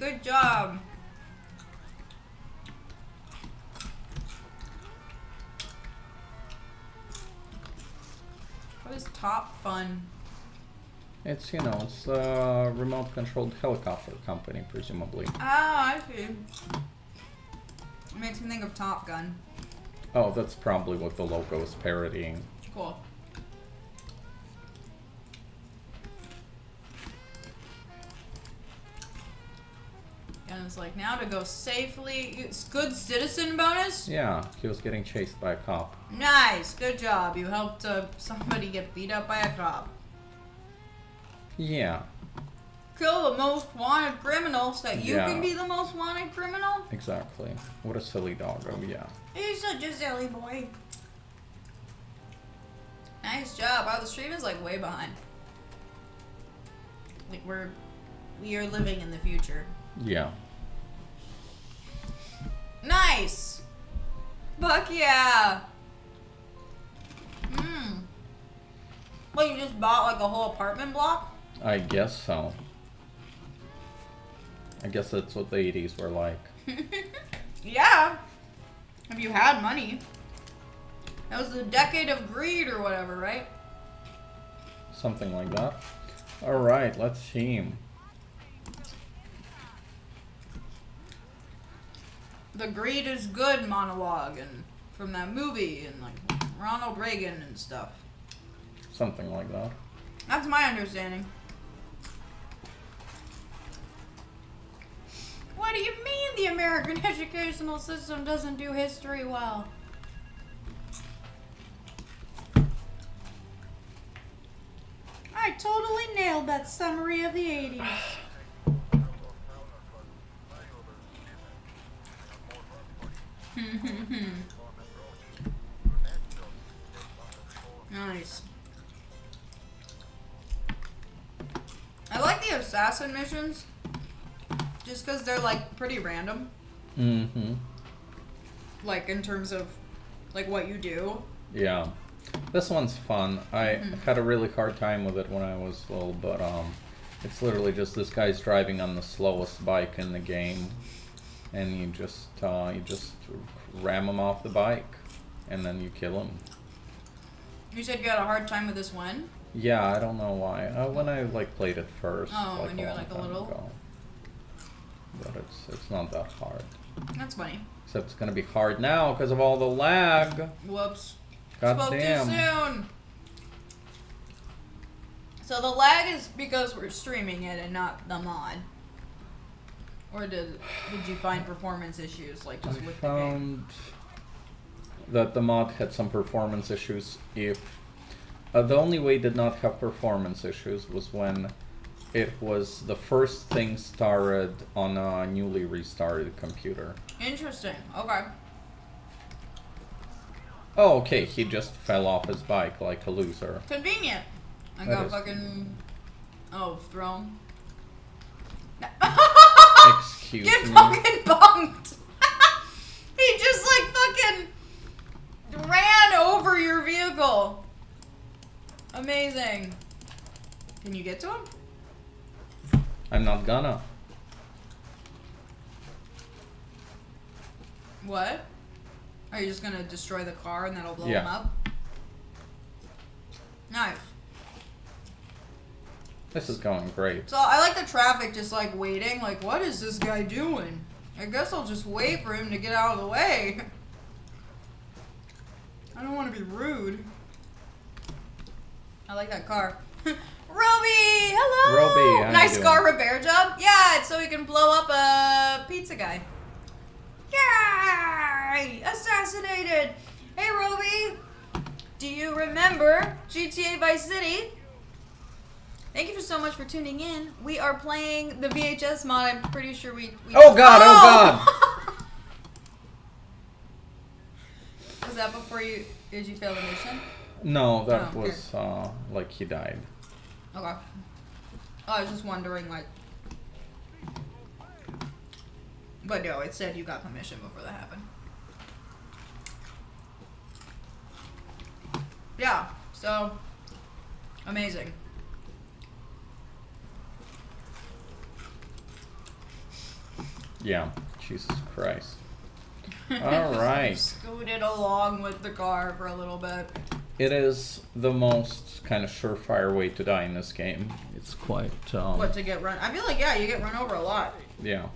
Good job. What is Top Fun? It's, you know, it's a remote-controlled helicopter company, presumably. Ah, I see. It makes me think of Top Gun. Oh, that's probably what the logo is parodying. Cool. And it's like, now to go safely. It's good citizen bonus? Yeah, he was getting chased by a cop. Nice. Good job. You helped somebody get beat up by a cop. Yeah. Kill the most wanted criminal so that you can be the most wanted criminal? Exactly. What a silly doggo, yeah. He's such a silly boy. Nice job. Wow, the stream is like way behind. Like we are living in the future. Yeah. Nice! Fuck yeah! Well, you just bought like a whole apartment block? I guess so. I guess that's what the 80s were like. Yeah. If you had money. That was the decade of greed or whatever, right? Something like that. Alright, let's see. The greed is good monologue and from that movie and like Ronald Reagan and stuff. Something like that. That's my understanding. What do you mean the American educational system doesn't do history well? I totally nailed that summary of the 80s. Nice. I like the assassin missions. Just because they're like pretty random. Mm-hmm. Like in terms of like what you do. Yeah. This one's fun. I had a really hard time with it when I was little, but it's literally just this guy's driving on the slowest bike in the game, and you just ram him off the bike, and then you kill him. You said you had a hard time with this one? Yeah, I don't know why. When I like played it first. Oh, like, when you were like a little? ago. But it's not that hard. That's funny. Except it's gonna be hard now because of all the lag. Whoops. God Spoke damn. too soon. So the lag is because we're streaming it and not the mod. Or did you find performance issues like just with the game? I found that the mod had some performance issues. If the only way it did not have performance issues was when it was the first thing started on a newly restarted computer. Interesting. Okay. Oh, okay. He just fell off his bike like a loser. Convenient. I That got is fucking thrown. Excuse Get me. fucking bumped. He just like fucking ran over your vehicle. Amazing. Can you get to him? I'm not gonna. What? Are you just gonna destroy the car and that'll blow Yeah. him up? Nice. This is going great. So I like the traffic just like waiting. Like, what is this guy doing? I guess I'll just wait for him to get out of the way. I don't want to be rude. I like that car. Roby! Hello! Roby, how nice you car doing? repair job? Yeah, it's so we can blow up a pizza guy. Yay! Assassinated! Hey, Roby! Do you remember GTA Vice City? Thank you so much for tuning in. We are playing the VHS mod. I'm pretty sure we Oh god, oh god! Was that before you... Did you fail the mission? No, that Oh, was like he died. Okay. Oh, I was just wondering, like... But no, it said you got permission before that happened. Yeah, so... Amazing. Yeah, Jesus Christ. All right. Scooted along with the car for a little bit. It is the most kind of surefire way to die in this game. It's quite... What, to get run? I feel like, yeah, you get run over a lot. Yeah.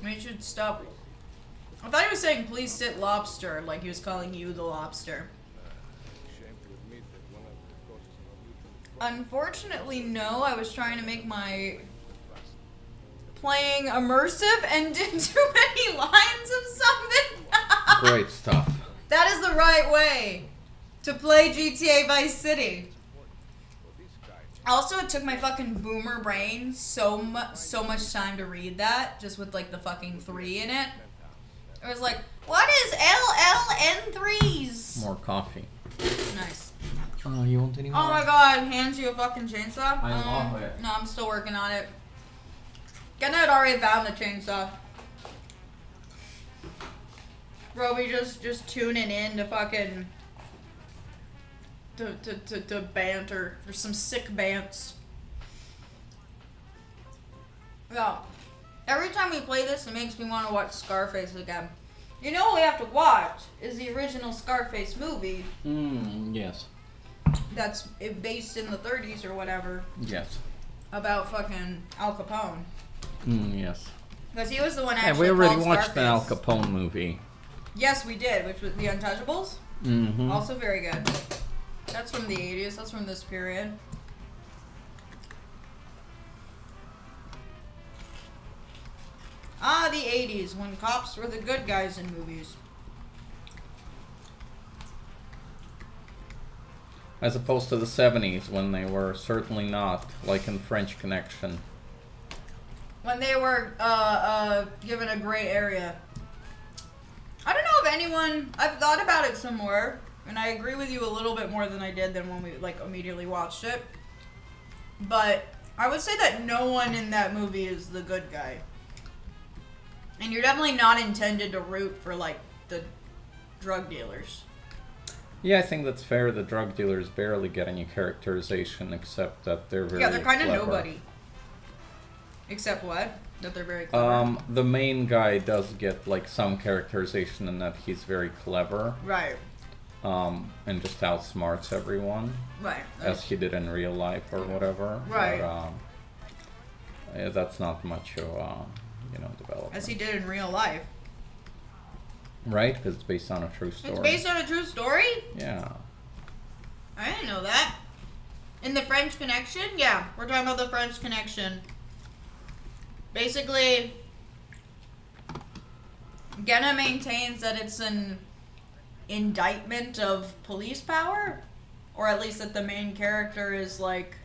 We should stop. I thought he was saying, please sit lobster, like he was calling you the lobster. Unfortunately, no. I was trying to make my playing immersive and did too many lines of something. Great stuff. That is the right way to play GTA Vice City. Also, it took my fucking boomer brain so much time to read that, just with like the fucking 3 in it. It was like, what is LLN3s? More coffee. Nice. Oh, you want any more? Oh my god, hands you a fucking chainsaw? I love it. No, I'm still working on it. Genna had already found the chainsaw. Roby just tuning in to fucking... To banter. There's some sick bants. Yeah. Every time we play this, it makes me want to watch Scarface again. You know what we have to watch is the original Scarface movie. Yes. That's based in the 30s or whatever. Yes. About fucking Al Capone. Yes. Because he was the one Yeah, actually we already called watched Scarface. the Al Capone movie. Yes, we did, which was The Untouchables. Mm-hmm. Also very good. That's from the 80s. That's from this period. Ah, the 80s, when cops were the good guys in movies. As opposed to the 70s, when they were certainly not, like in French Connection. When they were given a gray area. I don't know if anyone... I've thought about it some more, and I agree with you a little bit more than I did than when we like immediately watched it. But I would say that no one in that movie is the good guy. And you're definitely not intended to root for, like, the drug dealers. Yeah, I think that's fair. The drug dealers barely get any characterization, except that they're very Yeah, they're kind of clever. nobody. Except what? That they're very clever. The main guy does get, like, some characterization in that he's very clever. Right. And just outsmarts everyone. Right. As he did in real life or whatever. Right. But, yeah, that's not much of, development. As he did in real life. Right? Because it's based on a true story. It's based on a true story? Yeah. I didn't know that. In the French Connection? Yeah, we're talking about the French Connection. Basically, Genna maintains that it's an indictment of police power, or at least that the main character is like...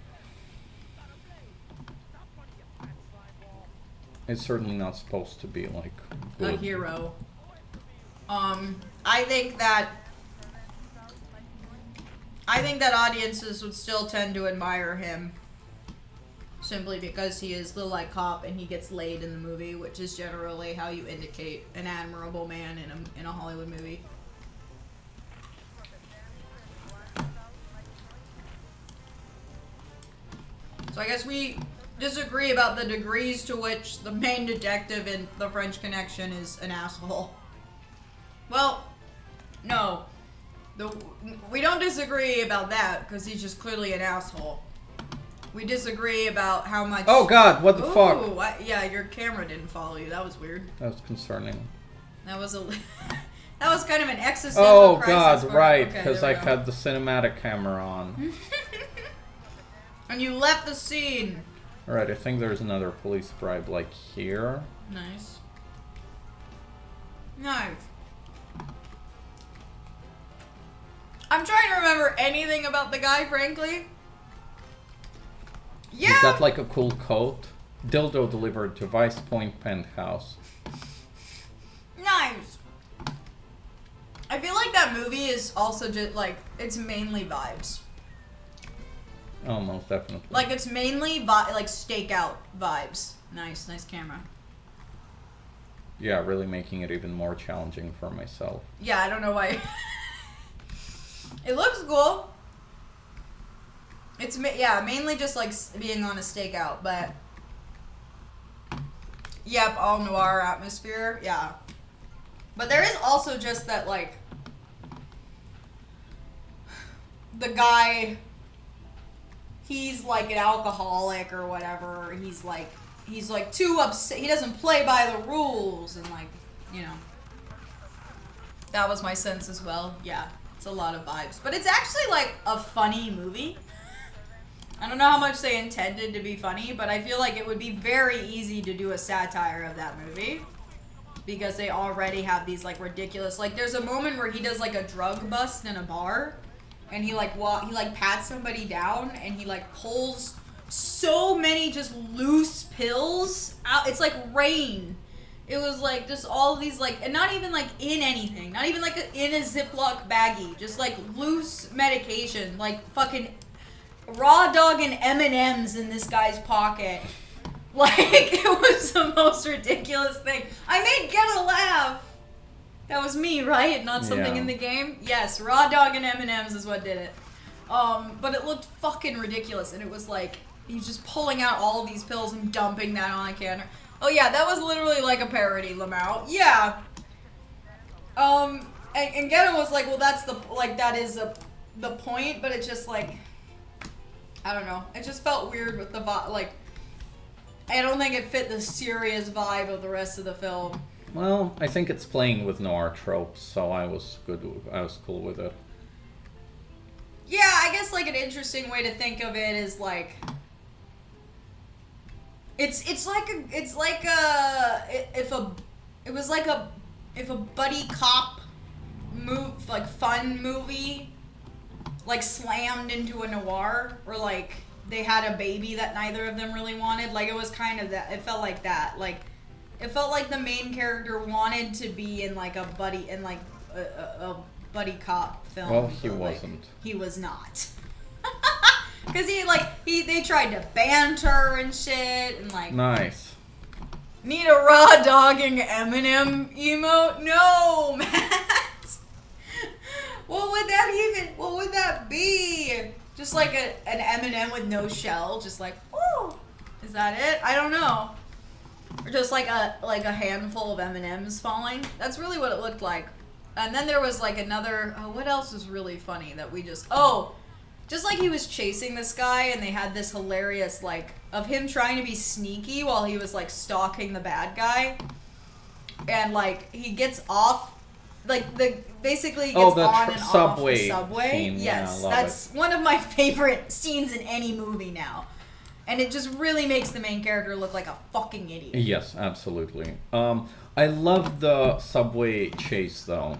It's certainly not supposed to be, like, good. a hero. I think that audiences would still tend to admire him simply because he is the like cop and he gets laid in the movie, which is generally how you indicate an admirable man in a Hollywood movie. So I guess we disagree about the degrees to which the main detective in The French Connection is an asshole. Well, no. We don't disagree about that, because he's just clearly an asshole. We disagree about how much... Oh god, what the fuck? Yeah, your camera didn't follow you. That was weird. That was concerning. That was a... that was kind of an existential crisis. God, right, Okay, because there I we go. had the cinematic camera on. And you left the scene. Alright, I think there's another police bribe, like, here. Nice. Nice. I'm trying to remember anything about the guy, frankly. Yeah. He's got, like, a cool coat. Dildo delivered to Vice Point Penthouse. Nice. I feel like that movie is also just, like, it's mainly vibes. Oh, most definitely. Like, it's mainly, like, stakeout vibes. Nice, nice camera. Yeah, really making it even more challenging for myself. Yeah, I don't know why. It looks cool. It's, yeah, mainly just, like, being on a stakeout, but... Yep, all noir atmosphere. Yeah. But there is also just that, like, the guy, he's like an alcoholic or whatever. He's like too upset. He doesn't play by the rules, and like, you know. That was my sense as well. Yeah, it's a lot of vibes. But it's actually like a funny movie. I don't know how much they intended to be funny, but I feel like it would be very easy to do a satire of that movie. Because they already have these like ridiculous, like there's a moment where he does like a drug bust in a bar. And he like pats somebody down and he like pulls so many just loose pills out. It's like rain. It was like just all of these like, and not even like in anything, not even like in a Ziploc baggie, just like loose medication, like fucking raw dog and M&Ms in this guy's pocket. Like it was the most ridiculous thing. I made Get a laugh. That was me, right? Not something in the game? Yes, raw dog and M&Ms is what did it. But it looked fucking ridiculous, and it was like, he's just pulling out all these pills and dumping that on a counter. Oh yeah, that was literally like a parody, Lamau. Yeah. And Geto was like, well that's the, like that is the point, but it's just like, I don't know. It just felt weird with the vibe, like, I don't think it fit the serious vibe of the rest of the film. Well, I think it's playing with noir tropes, so I was cool with it. Yeah, I guess like an interesting way to think of it is like if a buddy cop fun movie like slammed into a noir, or like they had a baby that neither of them really wanted. Like it was kind of that. It felt like that. Like it felt like the main character wanted to be in like a buddy a buddy cop film. Well, he wasn't. He was not. Cause they tried to banter and shit and like. Nice. Need a raw dogging Eminem emote? No, Matt. What would that be? Just like an Eminem with no shell, just like, oh, is that it? I don't know. Or just like a handful of M&Ms falling. That's really what it looked like. And then there was like another, what else was really funny that we just like he was chasing this guy and they had this hilarious like of him trying to be sneaky while he was like stalking the bad guy. And like he gets off, like basically gets on and off the subway. Scene. Yes, yeah, that's one of my favorite scenes in any movie now. And it just really makes the main character look like a fucking idiot. Yes, absolutely. I love the subway chase though.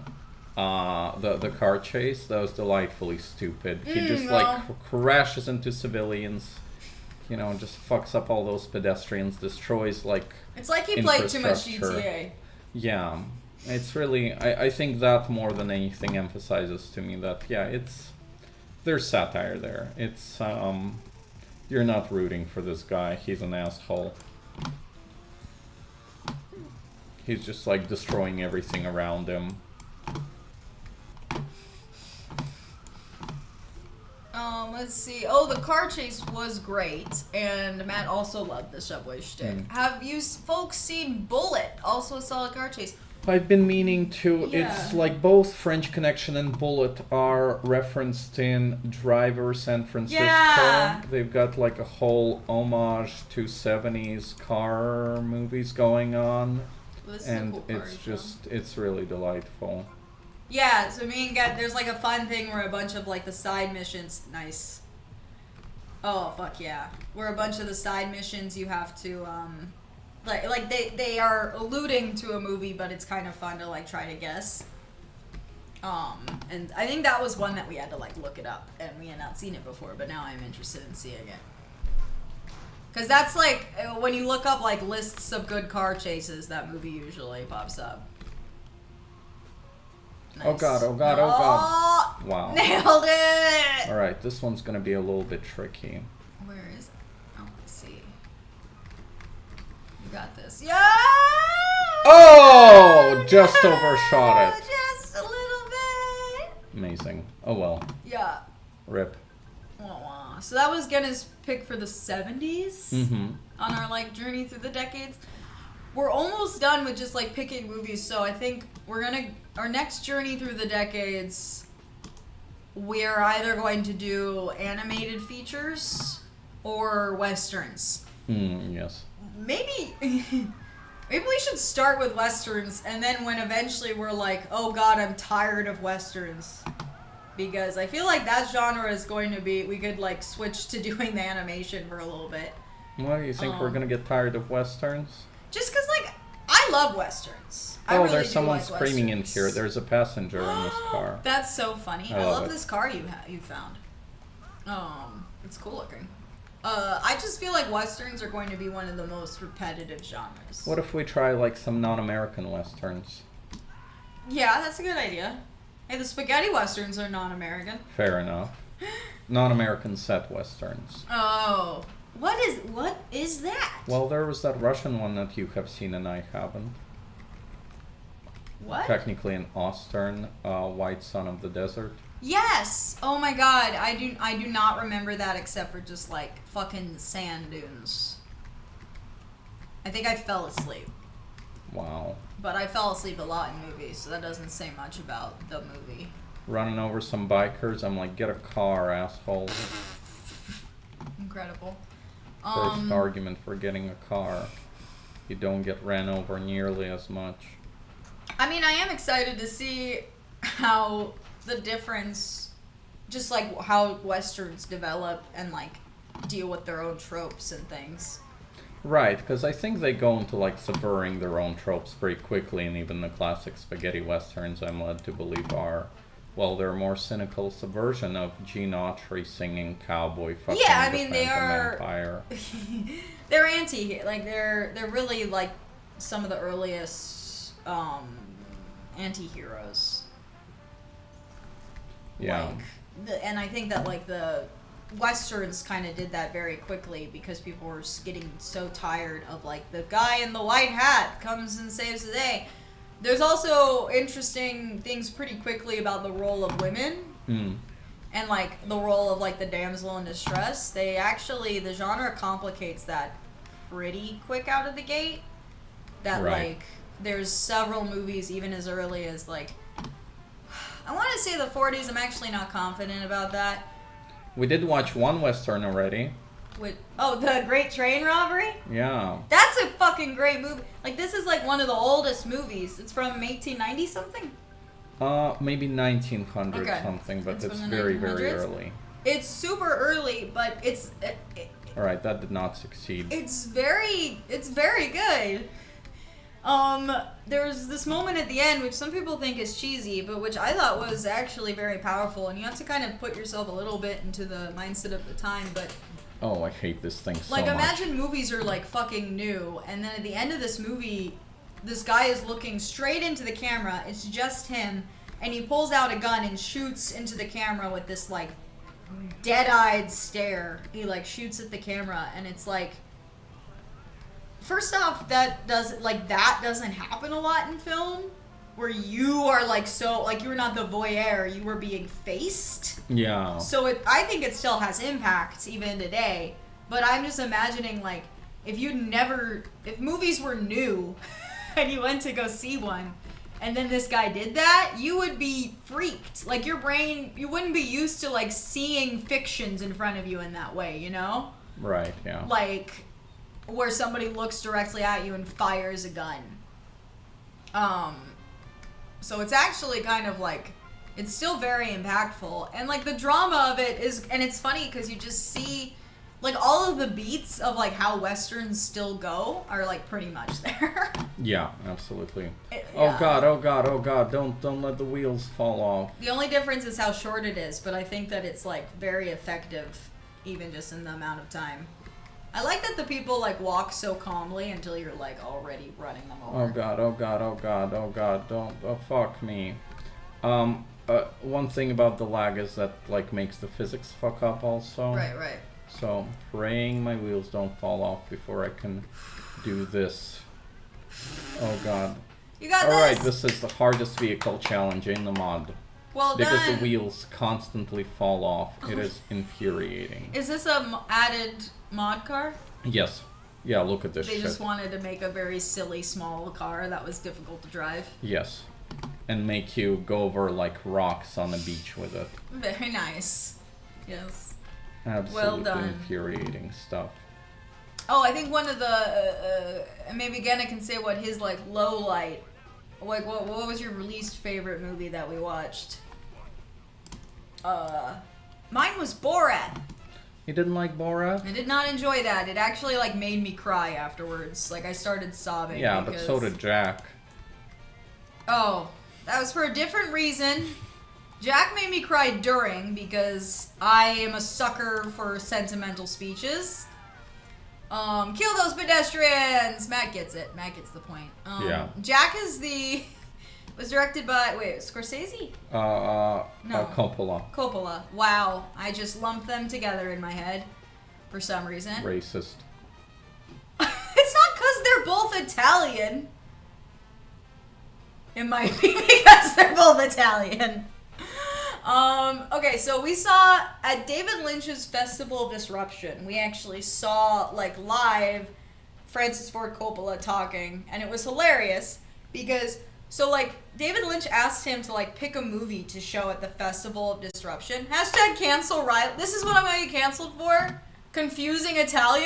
The car chase, that was delightfully stupid. He just like crashes into civilians, you know, and just fucks up all those pedestrians, destroys like. It's like he played too much GTA. Yeah, it's really. I think that more than anything emphasizes to me that there's satire there. It's you're not rooting for this guy. He's an asshole. He's just like destroying everything around him. Let's see. Oh, the car chase was great, and Matt also loved the subway shtick. Have you folks seen Bullet? Also a solid car chase. I've been meaning to. Yeah. It's like both French Connection and Bullet are referenced in Driver San Francisco. Yeah. They've got like a whole homage to 70s car movies going on. Well, this And is a cool car it's show. just, it's really delightful. Yeah, so me and Get, there's like a fun thing where a bunch of like the side missions, nice. Oh, fuck yeah. Where a bunch of the side missions you have to, like they are alluding to a movie, but it's kind of fun to like try to guess. And I think that was one that we had to like look it up, and we had not seen it before, but now I'm interested in seeing it. Cause that's like, when you look up like lists of good car chases, that movie usually pops up. Nice. Oh god, oh god, oh god. Wow. Nailed it! Alright, this one's gonna be a little bit tricky. Where is it? Oh, let's see. You got this. Yeah! Oh! Just overshot it. Just a little bit. Amazing. Oh well. Yeah. Rip. Wah, wah. So that was Genna's pick for the 70s Mm-hmm. on our like journey through the decades. we're almost done with just like picking movies, so I think our next journey through the decades, we're either going to do animated features or westerns. Yes. Maybe we should start with westerns, and then when eventually we're like, oh god, I'm tired of westerns, because I feel like that genre is going to be, we could like switch to doing the animation for a little bit. Why do you think we're gonna get tired of westerns? Just because, like, I love westerns. I Oh, really there's do someone like screaming westerns. in here. There's a passenger in this car. That's so funny. I I love love it. this car you found. It's cool looking. I just feel like westerns are going to be one of the most repetitive genres. What if we try like some non-American westerns? Yeah, that's a good idea. Hey, the spaghetti westerns are non-American. Fair enough. Non-American set westerns. Oh. What is that? Well, there was that Russian one that you have seen and I haven't. What? Technically an Austern, White Son of the Desert. Yes! Oh my god, I do not remember that except for just like fucking sand dunes. I think I fell asleep. Wow. But I fell asleep a lot in movies, so that doesn't say much about the movie. Running over some bikers, I'm like, get a car, asshole. Incredible. First argument for getting a car. You don't get ran over nearly as much. I mean, I am excited to see how the difference, just like how westerns develop and like deal with their own tropes and things. Right, because I think they go into like subverting their own tropes pretty quickly, and even the classic spaghetti westerns I'm led to believe are, well, they're a more cynical subversion of Gene Autry singing cowboy fucking Yeah, I the mean, they Phantom are Empire. they're they're really like some of the earliest anti-heroes. Yeah. And I think that like the westerns kind of did that very quickly because people were getting so tired of like the guy in the white hat comes and saves the day. There's also interesting things pretty quickly about the role of women and like the role of like the damsel in distress. The genre complicates that pretty quick out of the gate. That Right. like there's several movies even as early as like, I want to say the 40s. I'm actually not confident about that. We did watch one western already. The Great Train Robbery? Yeah. That's a fucking great movie. Like, this is like one of the oldest movies. It's from 1890 something. Maybe 1900 Okay. something, but It's it's from the very, very 1900s? early. It's super early, but it's Alright, that did not succeed. it's very good. There's this moment at the end which some people think is cheesy, but which I thought was actually very powerful, and you have to kind of put yourself a little bit into the mindset of the time, but Oh, I hate this thing so like, much. imagine movies are like fucking new, and then at the end of this movie, this guy is looking straight into the camera. It's just him, and he pulls out a gun and shoots into the camera with this like dead-eyed stare. He like shoots at the camera, and it's like, first off, that doesn't happen a lot in film, where you are like so like you're not the voyeur, you were being faced. Yeah. So I think it still has impact even today. But I'm just imagining like if movies were new and you went to go see one and then this guy did that, you would be freaked. Like your brain, you wouldn't be used to like seeing fictions in front of you in that way, you know? Right, yeah. Like where somebody looks directly at you and fires a gun. So it's actually kind of like, it's still very impactful. And like the drama of it is, and it's funny because you just see like all of the beats of like how westerns still go are like pretty much there. Yeah, absolutely. Yeah. Oh god, oh god, oh god, don't let the wheels fall off. The only difference is how short it is, but I think that it's like very effective even just in the amount of time. I like that the people like walk so calmly until you're like already running them over. Oh god, oh god, oh god, oh god, don't, oh fuck me. One thing about the lag is that like makes the physics fuck up also. Right. So praying my wheels don't fall off before I can do this. Oh god. You got Alright, this. this is the hardest vehicle challenge in the mod. Well Because done. the wheels constantly fall off. It is infuriating. Is this a added mod car? Yes. Yeah, look at this They shit. just wanted to make a very silly small car that was difficult to drive. Yes. And make you go over like rocks on the beach with it. Very nice. Yes. Absolutely Well done. infuriating stuff. Oh, I think one of the maybe Genna can say what his like low light. Like what was your least favorite movie that we watched? Mine was Borat. You didn't like Borat? I did not enjoy that. It actually like made me cry afterwards. Like I started sobbing. Yeah, because... but so did Jack. Oh, that was for a different reason. Jack made me cry during because I am a sucker for sentimental speeches. Kill those pedestrians! Matt gets it. Matt gets the point. Yeah. Jack was directed by, Scorsese? No. Coppola. Coppola. Wow. I just lumped them together in my head for some reason. Racist. It's not because they're both Italian. It might be because they're both Italian. Okay, so we saw at David Lynch's Festival of Disruption, we actually saw like live Francis Ford Coppola talking, and it was hilarious because like David Lynch asked him to like pick a movie to show at the Festival of Disruption. # cancel Riley. This is what I'm gonna get canceled for. Confusing Italian.